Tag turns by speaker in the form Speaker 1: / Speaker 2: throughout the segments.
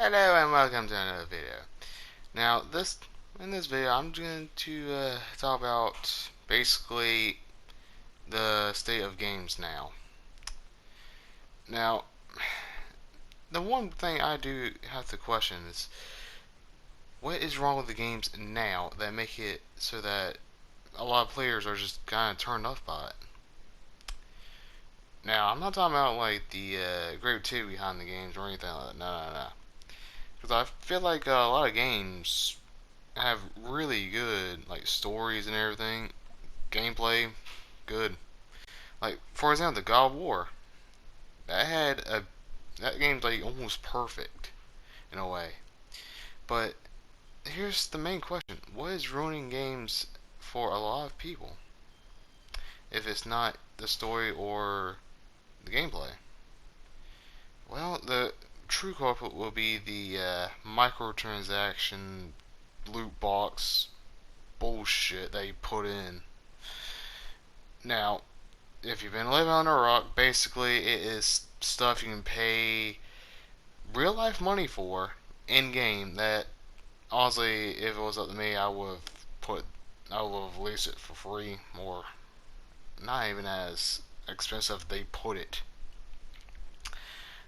Speaker 1: Hello and welcome to another video. Now, in this video, I'm going to talk about basically the state of games now. Now, the one thing I do have to question is what is wrong with the games now that make it so that a lot of players are just kind of turned off by it. Now, I'm not talking about like the creativity behind the games or anything like that. No. Because I feel like a lot of games have really good like stories and everything, gameplay, good. Like for example, the God of War that game's like almost perfect in a way. But here's the main question: what is ruining games for a lot of people if it's not the story or the gameplay? Well, the true culprit will be the microtransaction loot box bullshit they put in. Now, if you've been living under a rock, basically it is stuff you can pay real life money for in game that honestly, if it was up to me, I would have released it for free or not even as expensive they put it.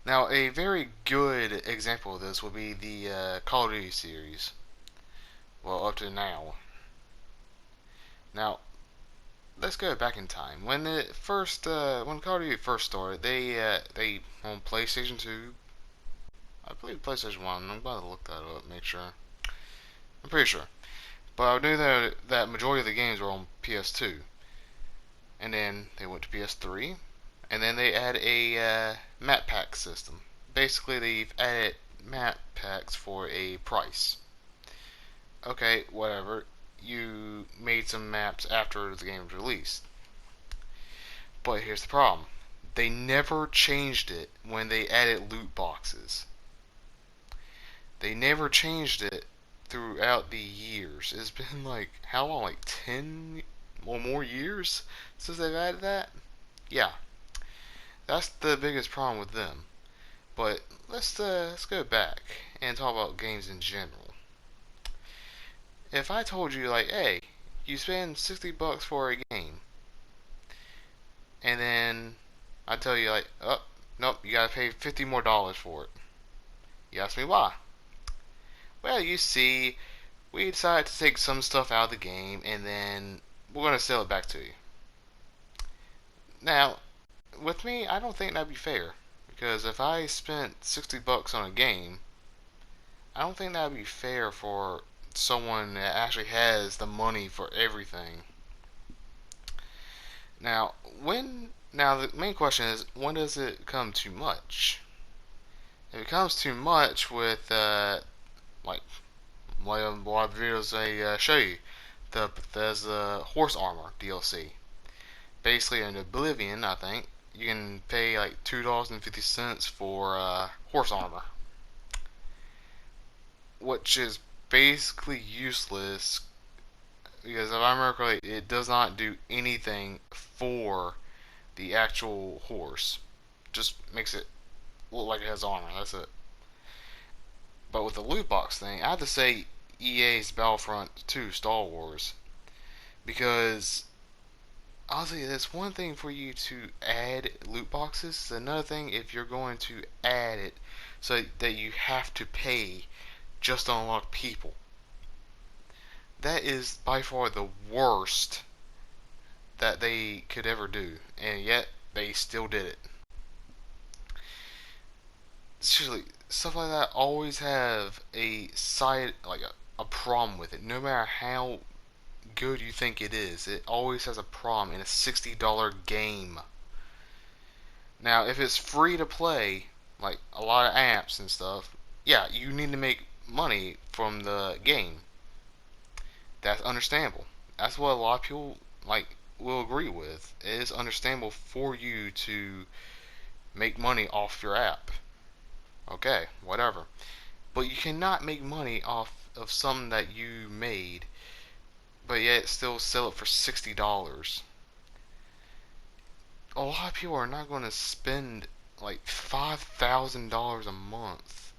Speaker 1: Now, a very good example of this would be the Call of Duty series. Well, up to now. Now, let's go back in time. When Call of Duty first started, they on PlayStation 2, I believe PlayStation 1. I'm about to look that up, make sure. I'm pretty sure. But I knew that majority of the games were on PS2. And then they went to PS3. And then they added a map pack system. Basically, they've added map packs for a price. Okay, whatever. You made some maps after the game was released. But here's the problem. They never changed it when they added loot boxes. They never changed it throughout the years. It's been like, how long? Like 10 or more years since they've added that? Yeah, that's the biggest problem with them. But let's go back and talk about games in general. If I told you like, hey, you spend $60 for a game, and then I tell you like, oh, nope, you gotta pay $50 more for it. You ask me why? Well, you see, we decided to take some stuff out of the game, and then we're gonna sell it back to you. Now, with me, I don't think that'd be fair. Because if I spent $60 on a game, I don't think that'd be fair for someone that actually has the money for everything. Now the main question is, when does it come too much? If it comes too much with like a lot of videos they show you, there's the horse armor DLC. Basically, in Oblivion, I think you can pay like $2.50 for horse armor, which is basically useless because if I remember correctly, it does not do anything for the actual horse. Just makes it look like it has armor. That's it. But with the loot box thing, I have to say EA's Battlefront 2 Star Wars because honestly, it's one thing for you to add loot boxes. It's another thing if you're going to add it so that you have to pay just to unlock people. That is by far the worst that they could ever do, and yet they still did it. Seriously, stuff like that always have a side, like a problem with it. No matter how good you think it always has a problem in a $60 game. Now, if it's free to play, like a lot of apps and stuff, yeah, you need to make money from the game. That's understandable. That's what a lot of people like will agree with. It is understandable for you to make money off your app. Okay, whatever. But you cannot make money off of something that you made, but yet still sell it for $60. A lot of people are not going to spend like $5,000 a month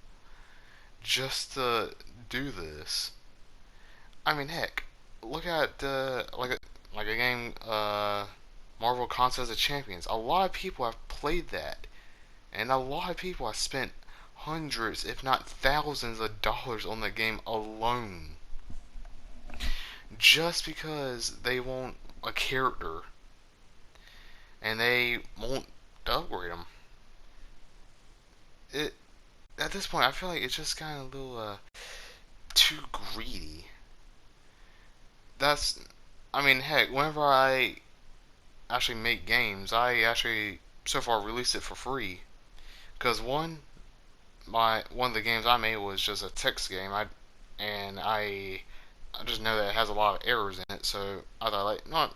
Speaker 1: just to do this. I mean, heck, look at like a game, Marvel Contest of Champions. A lot of people have played that, and a lot of people have spent hundreds, if not thousands, of dollars on the game alone, just because they want a character and they won't upgrade them. It At this point, I feel like it's just kind of a little too greedy. That's, I mean, heck, whenever I actually make games, I actually so far release it for free. Because one of the games I made was just a text game. I just know that it has a lot of errors in it, so I thought like, no,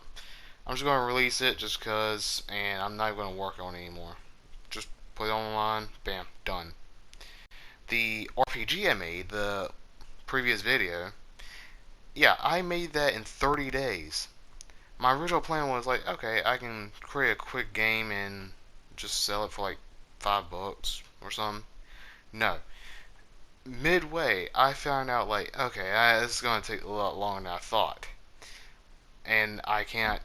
Speaker 1: I'm just going to release it just because, and I'm not going to work on it anymore. Just put it online, bam, done. The RPG I made, the previous video, yeah, I made that in 30 days. My original plan was like, okay, I can create a quick game and just sell it for like $5 or something. No. Midway, I found out like, okay, this is going to take a lot longer than I thought. And I don't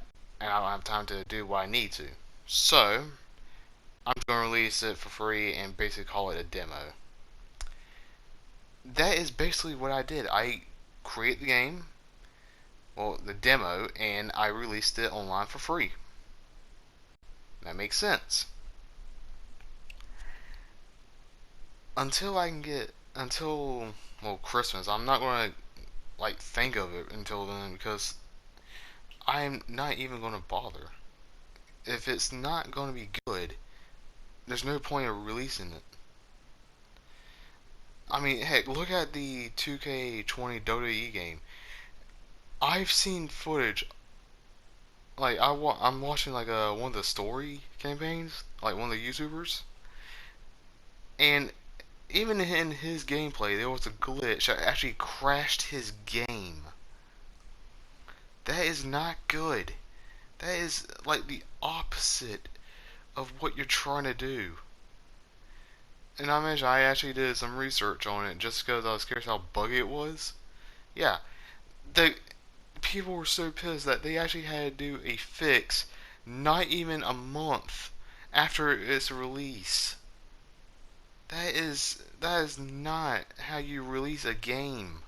Speaker 1: have time to do what I need to. So, I'm just going to release it for free and basically call it a demo. That is basically what I did. I create the game, well, the demo, and I released it online for free. That makes sense. Until well, Christmas, I'm not going to like think of it until then because I'm not even going to bother. If it's not going to be good, there's no point of releasing it. I mean, heck, look at the 2K20 Dota E game. I've seen footage. Like I'm watching like one of the story campaigns, like one of the YouTubers, and even in his gameplay, there was a glitch that actually crashed his game. That is not good. That is like the opposite of what you're trying to do. And I mentioned I actually did some research on it just because I was curious how buggy it was. Yeah, the people were so pissed that they actually had to do a fix not even a month after its release. That is not how you release a game.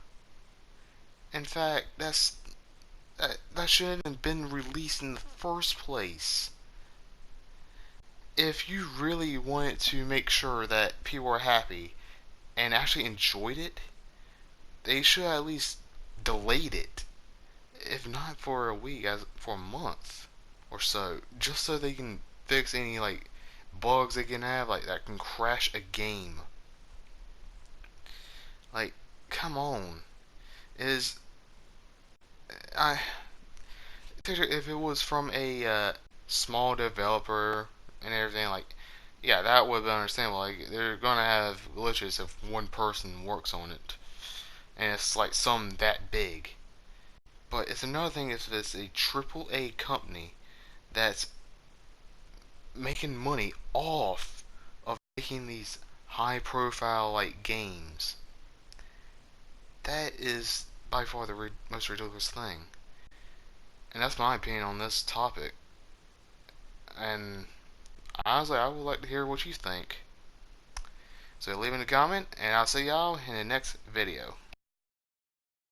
Speaker 1: In fact, that shouldn't have been released in the first place. If you really wanted to make sure that people were happy and actually enjoyed it, they should at least delayed it. If not for a week, as for a month or so, just so they can fix any like bugs they can have like that can crash a game. Like, come on. Is I picture if it was from a small developer and everything, like, yeah, that would be understandable. Like, they're gonna have glitches if one person works on it, and it's like something that big. But it's another thing if it's a triple A company that's making money off of making these high profile like games. That is by far the most ridiculous thing. And that's my opinion on this topic. And honestly, I would like to hear what you think. So leave in a comment, and I'll see y'all in the next video.